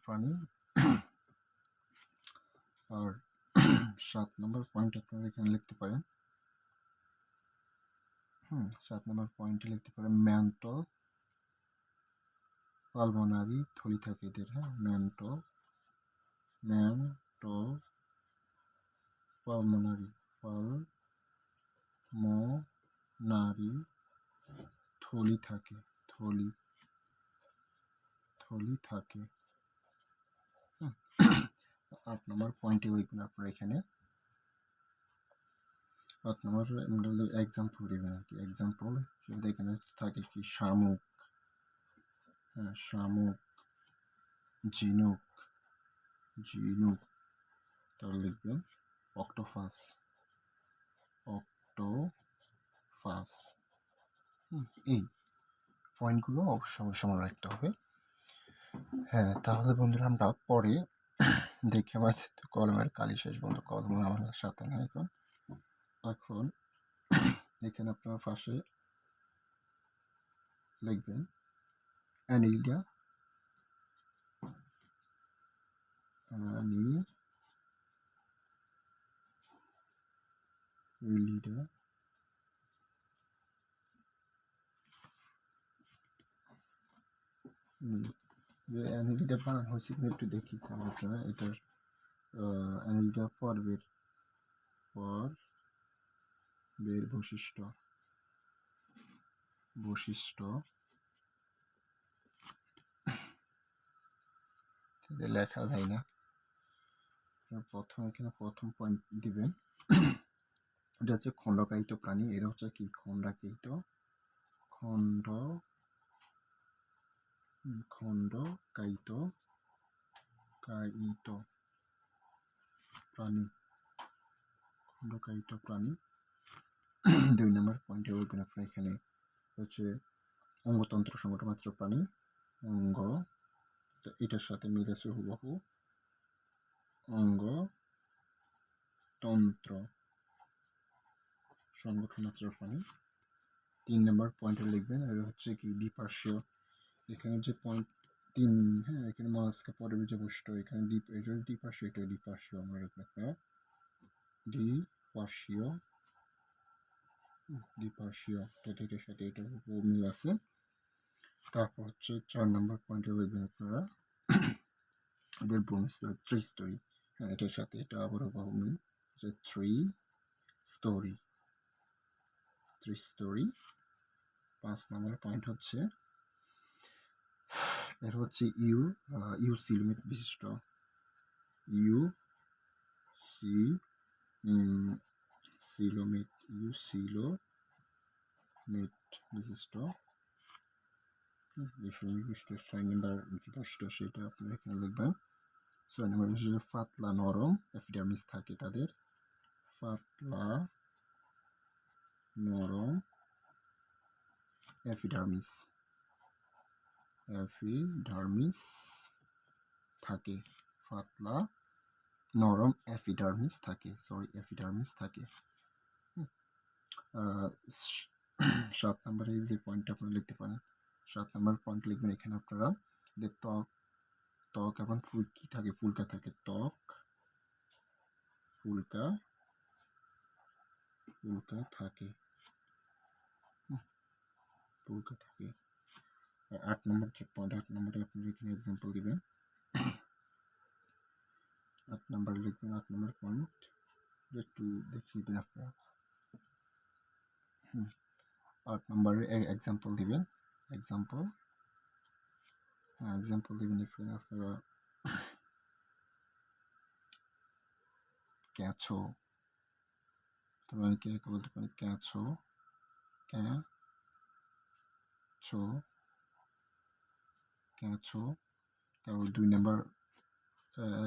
প্রাণী। আর 7 নম্বর পয়েন্ট আপনারা এখানে লিখতে পারেন, 7 নম্বর পয়েন্টে লিখতে পারেন ম্যান্টল পালমোনারি থলি থাকে এদের, ম্যান্টল পালমোনারি থলি থাকে, থলি থাকে। 8 নম্বর পয়েন্টে লিখবেন আপনারা এখানে, 8 নম্বর এক্সাম্পল দেবেন আর কি, এক্সাম্পল এখানে থাকে কি শামুক, ঝিনুক, তাহলে লিখবেন অক্টোপাস, এই পয়েন্টগুলো অবশ্যই মনে রাখতে হবে। তাহলে বন্ধুরা আমরা পরে দেখে আমার কলমের কালি শেষ, বন্ধু কলম আমার সাথে নেই এখন এখানে আপনার পাশে লিখবেন অ্যানিলিডা, অ্যানিলিডা বানান হয়েছে একটু দেখিয়েছি আপনারা, এটার অ্যানিলিডা পর্বের বৈশিষ্ট্য লেখা যায় না, এখানে প্রথম পয়েন্ট দিবেন, এটা হচ্ছে খণ্ডকায়িত প্রাণী। এরা হচ্ছে কি খণ্ডকায়িত প্রাণী। 2 নম্বর পয়েন্টে বলবেন আপনারা এখানে হচ্ছে অঙ্গতন্ত্র সংগঠনমাত্র প্রাণী, অঙ্গ, তো এটার সাথে মিল আছে হুবহু, অঙ্গতন্ত্র সংগঠনমাত্র প্রাণী। 3 নম্বর পয়েন্টে লিখবেন এটা হচ্ছে কি দ্বিপার্শ্বীয়, এখানে যে পয়েন্ট 3, এখানে মাঝখানে পরে যে বৈশিষ্ট্য, এখানে দ্বিপার্শ্বীয়, এটা দ্বিপার্শ্বীয় আমরা রাখবেন আপনারা, দ্বিপার্শ্বীয় এটার সাথে এটা মিল আছে। তারপর হচ্ছে 4 নম্বর পয়েন্টে লিখবেন আপনারা এদের ভ্রূণস্তর ত্রিস্তরী, এটার সাথে এটা আবারও বহু মিল, ত্রিস্তরী। 5 নম্বর পয়েন্ট হচ্ছে এর হচ্ছে ইউসিলোমেট বিশিষ্ট, ইউসিলোমেট বিশিষ্ট 6 নম্বর বৈশিষ্ট্য সেটা আপনারা এখানে লিখবেন। 6 নম্বর বৈশিষ্ট্য পাতলা নরম এপিডার্মিস থাকে তাদের, পাতলা নরম এপিডার্মিস। এপিডার্মিস থাকে, পাতলা নরম এপিডার্মিস থাকে, এপিডার্মিস থাকে। 7 নম্বরে যে পয়েন্টটা আপনারা লিখতে পারেন, 7 নম্বর পয়েন্ট লিখবেন এখানে আপনারা যে ত্বক এবং কি থাকে, ফুলকা থাকে, ত্বক ফুলকা থাকে, ফুলকা থাকে। আর 8 নম্বর যে পয়েন্ট, 8 নম্বরে আপনি এখানে এক্সাম্পল দিবেন, 8 নম্বর লিখবেন, 8 নম্বর পয়েন্ট একটু দেখিয়ে দিন আপনারা। 8 নম্বরে এক্সাম্পল দিবেন, এক্সাম্পল দিবেন এখানে আপনারা ক্যাঁচো, তোমরা অনেকে বলতে পারেন ক্যাঁচো, তারপর 2 নম্বর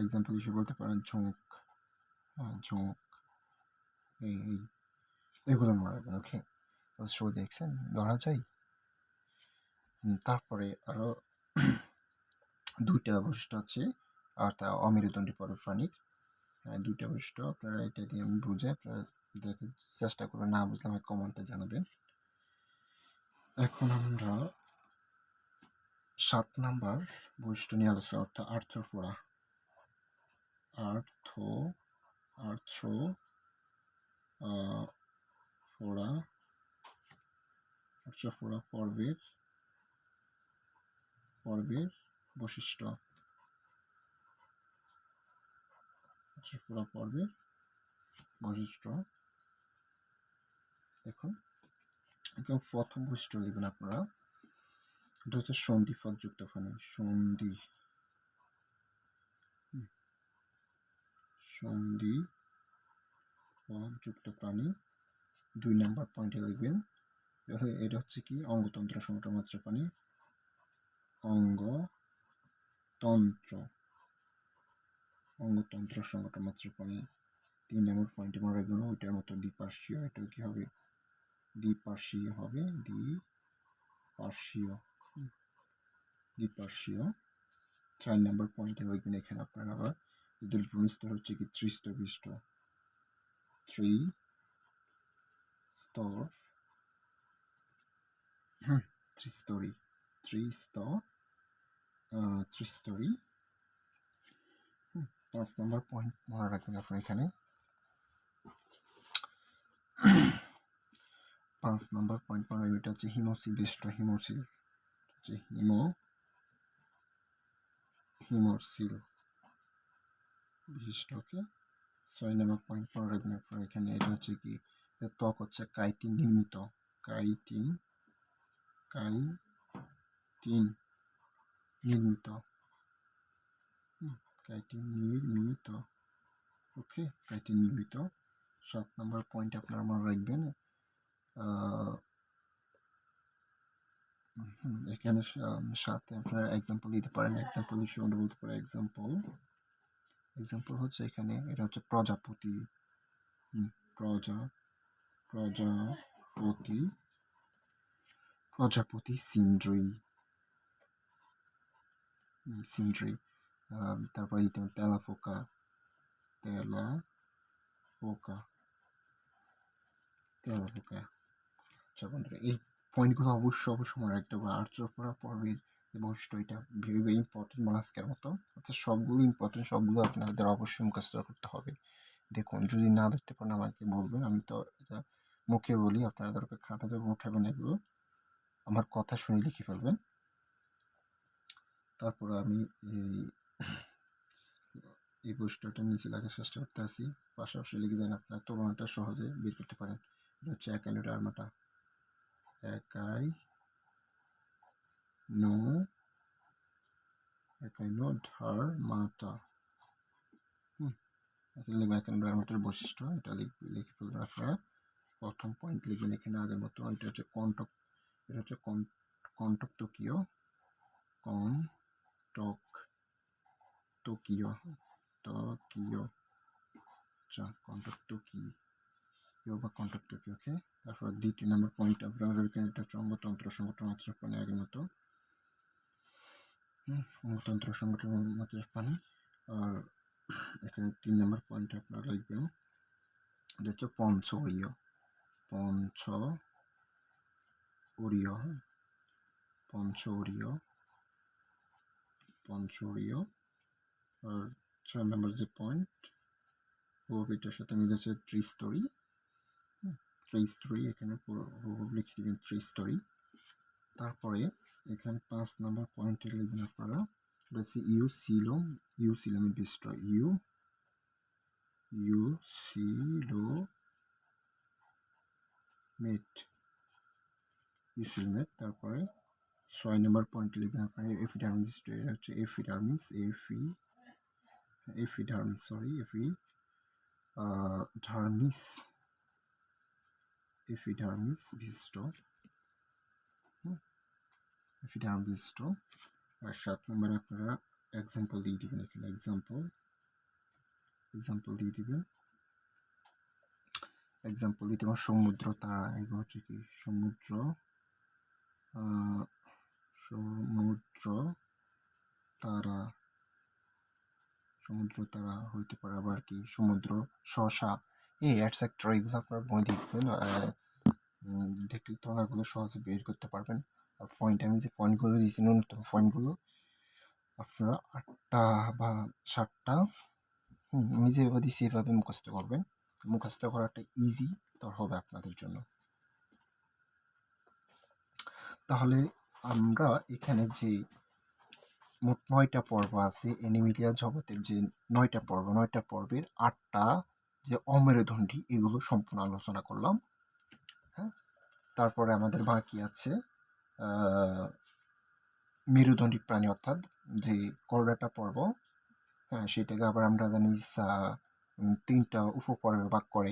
এক্সাম্পল হিসেবে বলতে পারেন ঝোঁক, ঝোঁক, এগুলো মনে রাখবেন। ওকে, শো দেখছেন ধরা যায়। তারপরে আরো 2টা বৈশিষ্ট্য আছে, আর তা অমেরুদণ্ডী পর্বতপ্রাণীর 2টা বৈশিষ্ট্য। আপনারা এটা দিয়ে আমি বুঝে আপনারা দেখে চেষ্টা করবেন, না বুঝলে আমাকে কমেন্টে জানাবেন। এখন আমরা 7 নাম্বার বৈশিষ্ট্য নিয়ে আলোচনা, অর্থাৎ আর্থ্রোপোডা, আর্থ্রোপোডা পর্বের বৈশিষ্ট্য, আর্থ্রোপোডা পর্বের বৈশিষ্ট্য। দেখুন প্রথম বৈশিষ্ট্য লিখবেন আপনারা, এটা হচ্ছে সন্ধিপথযুক্ত প্রাণী, সন্ধিপথযুক্ত প্রাণী। 2 নম্বর পয়েন্টে লিখবেন, এটা হচ্ছে কি অঙ্গতন্ত্র সংকটমাত্র প্রাণী, অঙ্গতন্ত্র সংকটমাত্র প্রাণী। 3 নম্বর পয়েন্টে মনে রাখবেন, ওইটার মতো দ্বিপার্শ্বীয়, এটাও কি হবে দ্বিপার্শ্বীয় হবে, দ্বিপার্শ্বীয়। 4 নম্বর পয়েন্টে লিখবেন এখানে আপনারা আবার এদের ভূমিস্তর হচ্ছে কি ত্রিস্তর বিশিষ্ট, ত্রিস্তরী। 5 নম্বর পয়েন্ট মনে রাখবেন আপনার এখানে, 5 নম্বর পয়েন্ট মনে রাখবেন, এটা হচ্ছে হিমোসিল বিশিষ্ট, হিমোসিল বিশিষ্ট। ওকে, 6 নম্বর পয়েন্ট মনে রাখবেন আপনার এখানে, এটা হচ্ছে কি ত্বক হচ্ছে কাইটিন নির্মিত, কাইটিন নির্মিত। ওকে, কাইটিন নির্মিত। 7 নম্বর পয়েন্ট আপনারা মনে রাখবেন, এখানে সাথে আপনারা এক্সাম্পল দিতে পারেন, এক্সাম্পল হিসেবে বলতে পারেন, এক্সাম্পল হচ্ছে এখানে এটা হচ্ছে প্রজাপতি, প্রজাপতি সিন্ড্রি। তারপরে তেলাপোকা। আচ্ছা বন্ধুরা, এই পয়েন্টগুলো অবশ্যই মনে রাখতে হবে। আর্থ্রোপোডা পর্বের বৈশিষ্ট্য, এটা ভেরি ইম্পর্টেন্ট আজকের মতো, অর্থাৎ সবগুলো ইম্পর্টেন্ট, সবগুলো আপনাদের অবশ্যই মুখস্থ করতে হবে। দেখুন, যদি না ধরতে পারেন আমাকে বলবেন, আমি তো এটা মুখে বলি, আপনারা দরকার খাতা যখন উঠাবেন এগুলো আমার কথা শুনে লিখে ফেলবেন। তারপর আমি এই বৈশিষ্ট্যটা নিচে লেখার চেষ্টা করতে আসি, পাশাপাশি লিখে দেন, আপনার তুলনাটা সহজে বের করতে পারেন। এটা হচ্ছে একাইনোডার্মাটা, একাইনোডার্মাটা। একাইনোডার্মাটার বৈশিষ্ট্য, এটা লিখে ফেলবেন আপনারা। প্রথম পয়েন্ট লিখবেন এখানে আগের মতো, এটা হচ্ছে কন্টকতকীয়, কন্টকতকীয়। ওকে, তারপর 2 নম্বর পয়েন্ট আপনারা এটা হচ্ছে অঙ্গতন্ত্র সংকটমাত্র প্রাণী, আগের মতো। তন্ত্র সংগঠন মাত্রার পানি। আর এখানে 3 নম্বর পয়েন্ট আপনারা লিখবেন, এটা হচ্ছে পঞ্চ উড়ীয়, পঞ্চ উড়ীয়, পঞ্চ উড়ীয়, পঞ্চ উড়ীয়। আর 6 নম্বর যে পয়েন্ট এটার সাথে মিলেছে ত্রিস্তরী, ত্রিস্তরী এখানে লিখে দিবেন ত্রিস্তরী। তারপরে এখানে 5 নম্বর পয়েন্টে লিখবেন আপনারা হচ্ছে ইউসিলোম, ইউসিলোমের বিশিষ্ট, ইউসিলোমেট, ইউসিলোমেট। তারপরে 6 নম্বর পয়েন্টে লিখবেন আপনারা এপিডার্মিস, এটা হচ্ছে epidermis, epidermis sorry epidermis, epidermis বিশিষ্ট, এপিডার্মিস বিশিষ্ট। আর 7 নম্বরে আপনারা এক্সাম্পল দিয়ে দিবেন, এখানে এক্সাম্পল দিয়ে দিবেন, এক্সাম্পল দিতে পারেন সমুদ্র তারা, এগুলো হচ্ছে কি সমুদ্র, সমুদ্র তারা, সমুদ্র তারা হইতে পারে, আবার কি সমুদ্র শশা, এই এটসেট্রা, এগুলো আপনারা বই দেখবেন, দেখলে তোমরা সহজে বের করতে পারবেন। আর পয়েন্ট, আমি যে পয়েন্টগুলো দিয়েছি ন্যূনতম পয়েন্টগুলো আপনারা 8টা বা 7টা আমি যেভাবে দিচ্ছি এভাবে মুখস্থ করবেন, মুখস্থ করাটা ইজি তো হবে আপনাদের জন্য। তাহলে আমরা এখানে যে মোট 9টা পর্ব আছে অ্যানিমেলিয়া জগতের, যে 9টা পর্ব, 9টা পর্বের 8টা যে অমেরুদণ্ডী, এগুলো সম্পূর্ণ আলোচনা করলাম। হ্যাঁ, তারপরে আমাদের বাকি আছে মেরুদণ্ডী প্রাণী, অর্থাৎ যে করডাটা পর্ব, হ্যাঁ সেটাকে আবার আমরা জানি 3টা উপপর্বে ভাগ করে,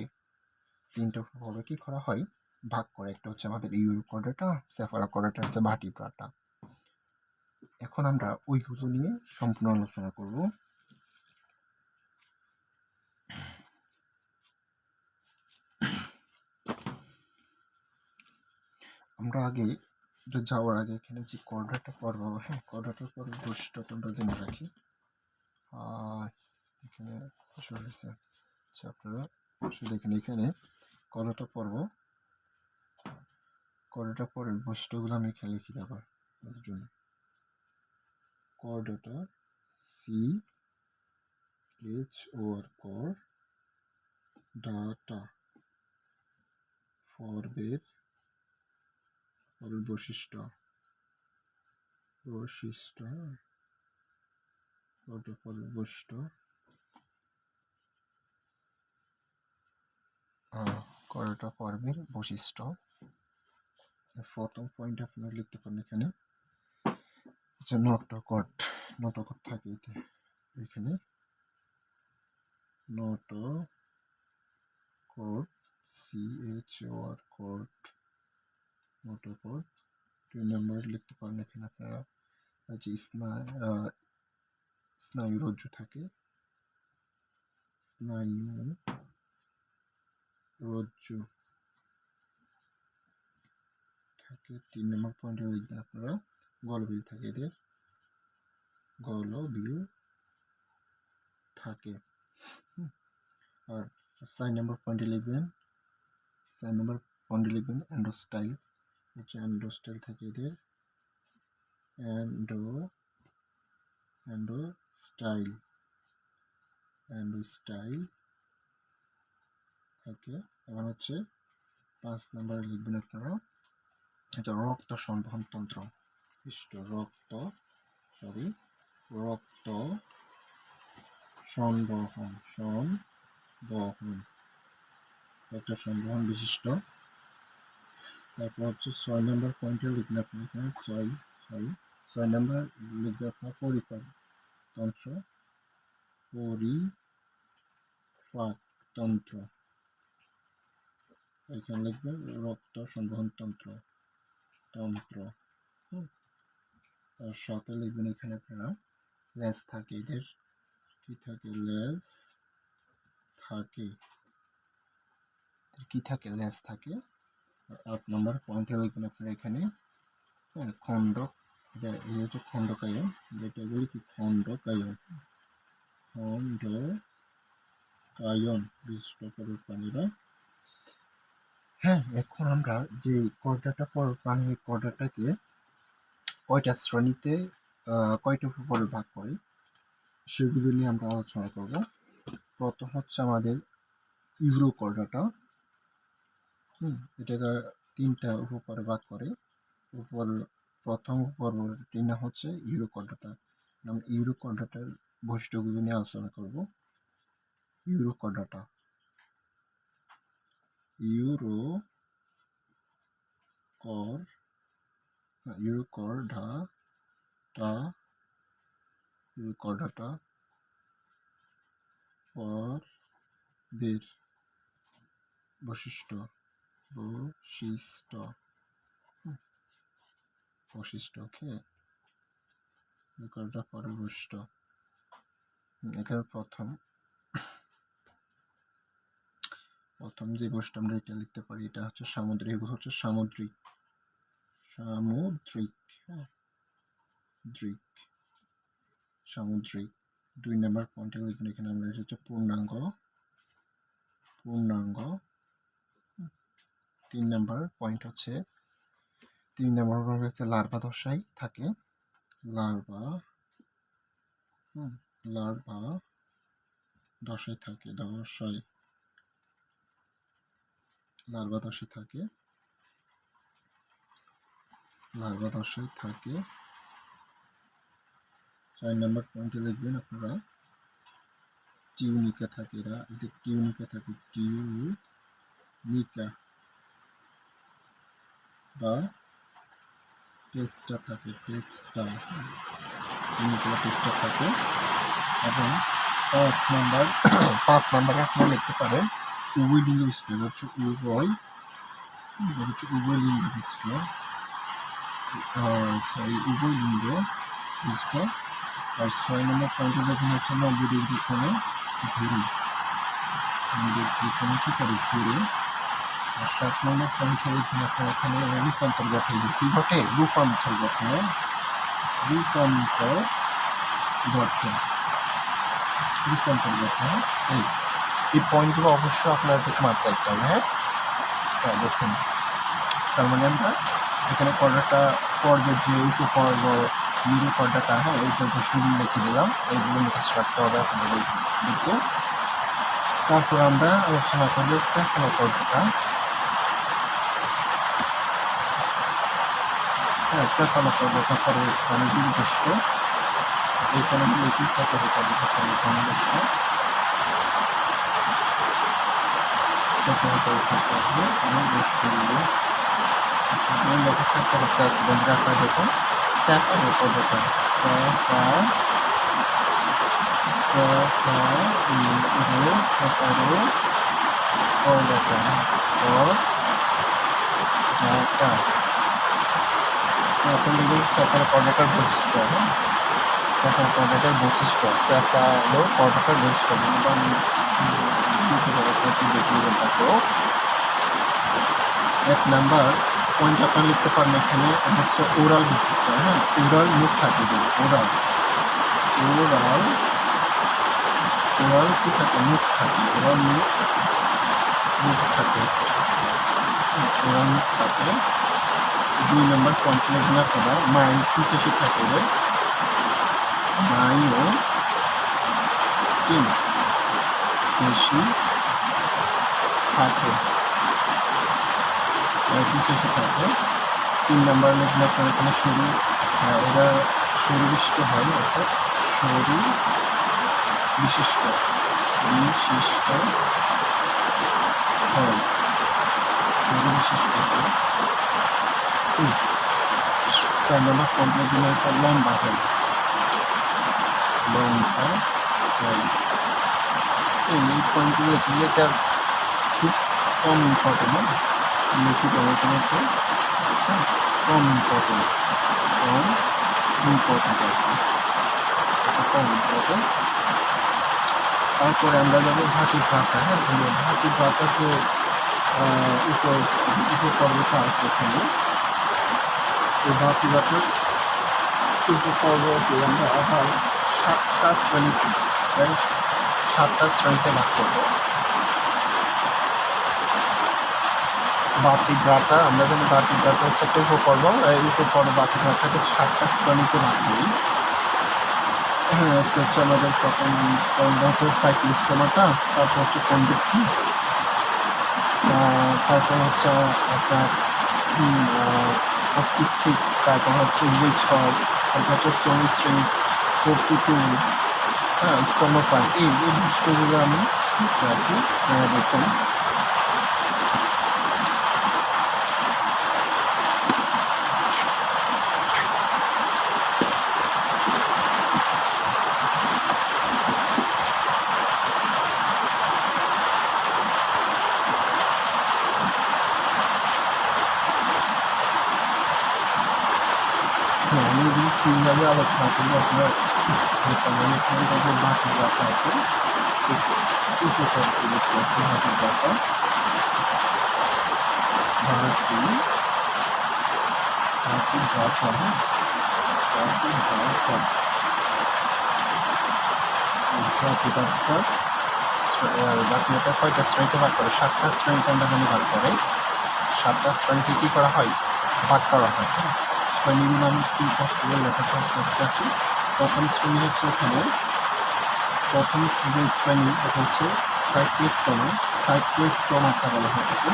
3টা উপপর্বে কি করা হয় ভাগ করে, একটা হচ্ছে আমাদের ইউরোকর্ডাটা, সেফালোকর্ডাটা হচ্ছে ভার্টিব্রাটা। এখন আমরা ওইগুলো নিয়ে সম্পূর্ণ আলোচনা করব। আমরা আগে যাওয়ার আগে এখানে যে কর্ডাটা পর্ব, হ্যাঁ কর্ডাটার পর্ব বৈশিষ্ট্য আমরা জেনে রাখি। এখানে আচ্ছা আপনারা দেখেন, এখানে কর্ডাটা পর্ব, কর্ডাটা পর্বের বৈশিষ্ট্যগুলো আমি এখানে লিখি আবার তাদের জন্য। কর্ডাটা CHOR, কর্ডাটা পর্বের বৈশিষ্ট্য, বৈশিষ্ট্য, কর্ডাটা পর্বের বৈশিষ্ট্য। প্রথম পয়েন্ট আপনারা লিখতে পারেন এখানে যে নটোকট, নটোকট থাকে এখানে, নটোকট CHOR, নটোকট। 2 নম্বর লিখতে পারেন এখানে আপনারা যে স্নায়ু রজ্জু থাকে, স্নায়ু রজ্জু থাকে। 3 নম্বর পয়েন্টে লিখবেন আপনারা গলবিল থাকে, এদের গলবিল থাকে। আর 4 নম্বর পয়েন্টে লিখবেন, 4 নম্বর পয়েন্টে লিখবেন এন্ডোস্টাইল, হচ্ছে এন্ডোস্টাইল থাকে এদের, এন্ডোস্টাইল থাকে। এবং হচ্ছে 5 নম্বরে লিখবেন আপনারা এটা রক্ত সংবহন তন্ত্র, রক্ত সংবহন, রক্ত সংবহন বিশিষ্ট। তারপর হচ্ছে 6 নম্বর পয়েন্টে লিখবেন আপনি এখানে 6 নম্বর লিখবে আপনার পরিপাক তন্ত্র, পরিপাক তন্ত্র, এখানে লিখবেন রক্ত সংবহন তন্ত্র। তার সাথে লিখবেন এখানে আপনারা লেজ থাকে, এদের কি থাকে, লেজ থাকে, কি থাকে, লেজ থাকে। 8 নম্বর পয়েন্টে লিখবেন আপনারা এখানে খণ্ডক, এটা এই হচ্ছে খণ্ডকায়ন, এটা বলি কি খণ্ডকায়ন, খণ্ডকায়ন বিশিষ্ট প্রাণীরা। হ্যাঁ, এখন আমরা যে কর্ডাটা প্রাণী, কর্ডাটাকে কয়টা শ্রেণীতে কয়টা উপপর্বে ভাগ করি সেগুলো নিয়ে আমরা আলোচনা করব। প্রথম হচ্ছে আমাদের ইউরোকর্ডাটা। এটাকে 3টা উপপর্বে ভাগ করে। প্রথম উপপর্বটির নাম হচ্ছে ইউরোকর্ডাটা। আমরা ইউরোকর্ডাটার বৈশিষ্ট্যগুলো নিয়ে আলোচনা করব। ইউরোকর্ডাটা, ইউরোকর্ডাটা পর্বের বৈশিষ্ট্য, ওকে। ইউরোকর্ডাটা পর্বের বৈশিষ্ট্য। এখানে প্রথম যে বৈশিষ্ট্য আমরা এটা লিখতে পারি, এটা হচ্ছে সামুদ্রিক। এগুলো হচ্ছে সামুদ্রিক। সামুদ্রিক 2 নম্বর পয়েন্টে লিখবেন এখানে আমরা, এটা হচ্ছে পূর্ণাঙ্গ। 3 নম্বর পয়েন্ট হচ্ছে লার্ভা দশায় থাকে। লার্ভা দশায় থাকে। লার্ভা দশায় থাকে। 4 নম্বর পয়েন্টে লিখবেন আপনারা টিউনিকা থাকে। টিউনিকা বা টেস্টা থাকে। টেস্টা থাকে। এবং 5 নাম্বারে আপনারা লিখতে পারেন উভয়লিঙ্গ বিশিষ্ট। উভয়লিঙ্গ বিশিষ্ট। আর 6 নম্বর পয়েন্টে যখন হচ্ছে 90 ডিগ্রি কোণে ঘুরে। আর 7 নম্বর পয়েন্টে এখানে রূপান্তর ঘটে। কি ঘটে? রূপান্তর ঘটে। এই পয়েন্টগুলো অবশ্যই আপনাদের মাথায় রাখতে হবে। হ্যাঁ, দেখুন, তার মানে আমরা এখানে পর্বের যে উপপর্ব ইউরোকর্ডাটা, হ্যাঁ, এইটা শুরু লিখে দিলাম। এইগুলো মুখস্থ রাখতে হবে আপনাদের দিকে। তারপর আমরা আলোচনা করবো সেফালোকর্ডাটা। সেফালোকর্ডাটা পরে অনেকগুলো বৈশিষ্ট্য। এইখানে লিখি সেফালোকর্ডাটা অনেক বৈশিষ্ট্যগুলো লেখার চেষ্টা করতে আসছি বন্ধুরা। আপনারা দেখুন সেফালোকর্ডাটা, এখন দেখুন সেফালোকর্ডাটার বৈশিষ্ট্য। সেফালোকর্ডাটার বৈশিষ্ট্য, সেফালোকর্ডাটার বৈশিষ্ট্য এক নাম্বার পয়েন্ট আপনারা লিখতে পারেন এখানে হচ্ছে ওরাল বিশিষ্ট। হ্যাঁ, ওরাল মুখ থাকে। ওরাল কি থাকে? মুখ থাকে। ওরাল মুখ থাকে। 2 নম্বর পয়েন্ট লিখবেন আপনারা মায়োসিন পেশি থাকে। মায়োসিন পেশি থাকে। 3 নম্বর লিখলে আপনার এখানে এরা শরীরবিষ্ট হয়, অর্থাৎ বিশিষ্ট হয়। 4 নম্বর পয়েন্টের জন্য একটা লম্বা হয়। এই পয়েন্টগুলো এটা খুব কম ইম্পর্টেন্ট। লিখিত কম ইম্পর্টেন্ট। তারপরে আমরা যাবো ধাতুর ভাতা। হ্যাঁ, ধাতুর ভাতা যে উপপর্বটা আছে এখানে, এই ধাতুর ভাতার কিন্তু করব যে আমরা আবার 7টা শ্রেণীতে 7টা শ্রেণীতে ভাগ করবো। বার্ষিক ডাটা আমরা জানি বার্ষিক ডাটা হচ্ছে একটা উপপর্ব, এই উপপর্ব বার্ষিক ডাটাকে 7টা শ্রেণীতে ভাগ করি। হ্যাঁ, একটা হচ্ছে আমাদের প্রথম হচ্ছে সাইক্লোস্টোমাটা, তারপর হচ্ছে কনজেক্টিভ, তারপর হচ্ছে আপনার অপটিক্স, তারপর হচ্ছে উইচহল, তারপর হচ্ছে সরিসৃপ, কর্টিকুল, হ্যাঁ, স্তন্যপায়ী, এই বিষয়গুলো আমি লিখে আছি। দেখুন আমি যদি সিরিয়ালে আলোচনা করি আপনার বাকি ডাটা আছে, উপসর্গগুলো আছে বাকি ডাটা বাকি ডাটা কয়টা শ্রেণীতে ভাগ করে? 7টা শ্রেণীতে আমরা জানি ভাগ করে। 7টা শ্রেণীতে কী করা হয়? ভাগ করা হয়। শ্রেণীগুলো আমি একটু কষ্ট করে লেখার চেষ্টা করতেছি। প্রথম শ্রেণী হচ্ছে এখানে, প্রথম যে শ্রেণী এটা হচ্ছে সাইক্লোস্টোমা। সাইক্লোস্টোমাটা বলা হয় এটাকে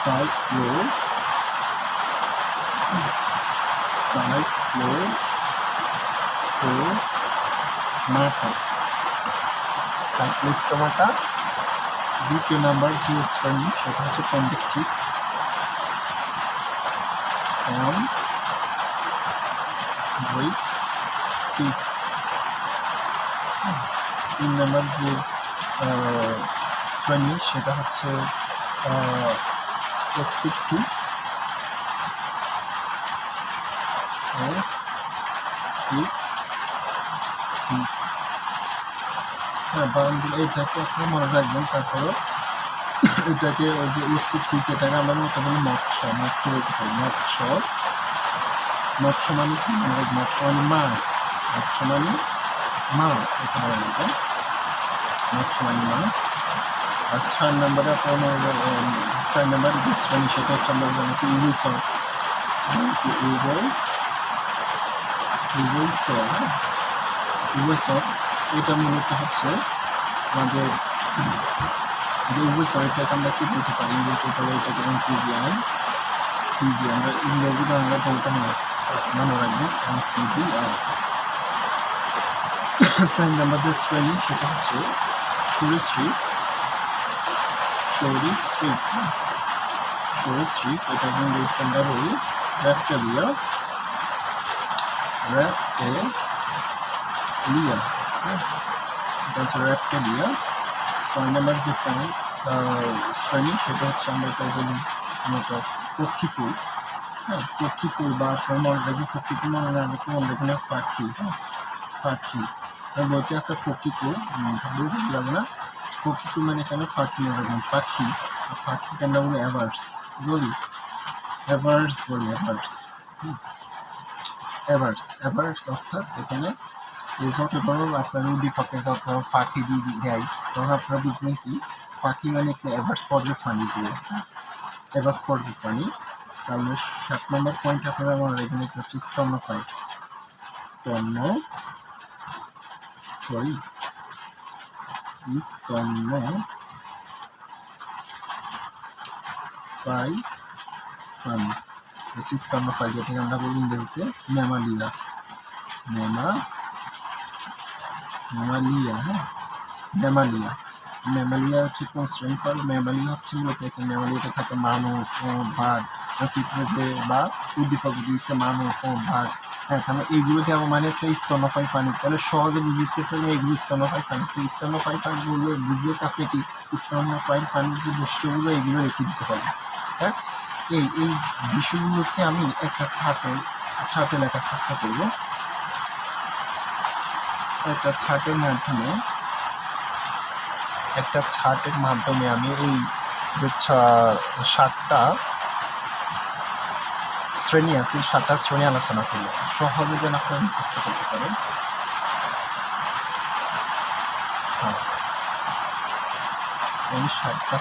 সাইক্লোস্টোমাটা। সাইক্লোস্টোমাটা। দ্বিতীয় নাম্বার যে শ্রেণী সেটা হচ্ছে কনজেক্টিভ। 3 নাম্বার যে শ্রেণী সেটা হচ্ছে প্রসপেক্টিভ। হ্যাঁ, বানানগুলো এইটাকে আপনারা মনে রাখবেন। তারপরে এটাকে ওই যে প্রসপেক্টিভ, এটাকে আমরা মতো বলি মৎস্য বলতে পারি। মৎস্য মানে কি? মৎস্য মানে মাছ। মৎস্য মানে মাছ, এটা বলা যায় মৎস্য মানে মাছ। আর 4 নম্বরে আপনার 4 নম্বরে যে শ্রেণী সেটা হচ্ছে আমরা জানি কি ইউভেলসর। এটা মূলত হচ্ছে আমাদের যে ইউভেলসর, এটাকে আমরা কি বলতে পারি? এটাকে অ্যামফিবিয়ান। আমরা ইংরেজি বাংলা বলতে মনে রাখবেন অ্যামফিবিয়ান। 4 নম্বর যে শ্রেণী সেটা হচ্ছে সরীসৃপ। এটা ইংরেজিতে আমরা বলি রেপ্টেলিয়া। এটা হচ্ছে রেপ্টেলিয়া। 6 নম্বর যে শ্রেণী সেটা হচ্ছে আমরা এটা বলি পক্ষীকুল। হ্যাঁ, পক্ষীকুল বা আপনার মনে রাখবেন পক্ষীকুল মনে রাখবেন মনে পাখি। হ্যাঁ, পাখি বইতে আছে পক্ষীকুল, বুঝতে যাবে না। পক্ষীকুল মানে এখানে পাখি মনে রাখবেন, পাখিকে আমরা বলি অ্যাভার্স বলি। অ্যাভার্স অর্থাৎ এখানে যত ধরুন আপনার উদ্দীপকে যত পাখি দিয়ে দেয় তখন আপনারা বুঝবেন কি পাখি মানে একটু অ্যাভার্স পর্যায়ে পানি দিয়ে, অ্যাভার্স পর্যায়ে পানি। তাহলে 7 নম্বর পয়েন্ট আপনারা আমার এখানে হচ্ছে স্তন্যপায়ী। স্তন্যপায়ী যেটাকে আমরা বলি ইংরেজিতে ম্যামালিয়া। হ্যাঁ, ম্যামালিয়া হচ্ছে কোন শ্রেণী পড়ে? ম্যামালিয়া হচ্ছে মূলত ম্যামালিয়াতে থাকে মানুষ, বাঘ, চিত্রতে বা উদ্দীপক দিচ্ছে মানুষ, বাঘ। হ্যাঁ, তাহলে এইগুলোতে আমার মানে হচ্ছে স্তন্যপায়ী প্রাণী। তাহলে সহজে বুঝতে পারলে এগুলো স্তন্যপায়ী প্রাণী। তো স্তন্যপায়ী প্রাণীগুলো বুঝলে আপনি কি স্তন্যপায়ী প্রাণীর যে বৈশিষ্ট্যগুলো এগুলো রেখে দিতে পারবেন। হ্যাঁ, এই বিষয়গুলোকে আমি একটা ছাটে লেখার চেষ্টা করবো। একটা ছাটের মাধ্যমে আমি এই 7টা শ্রেণী আছে, 7টা শ্রেণী আলোচনা করলো, সহজে যেন আপনারা মুখস্থ করতে পারেন। হ্যাঁ, এই 7টা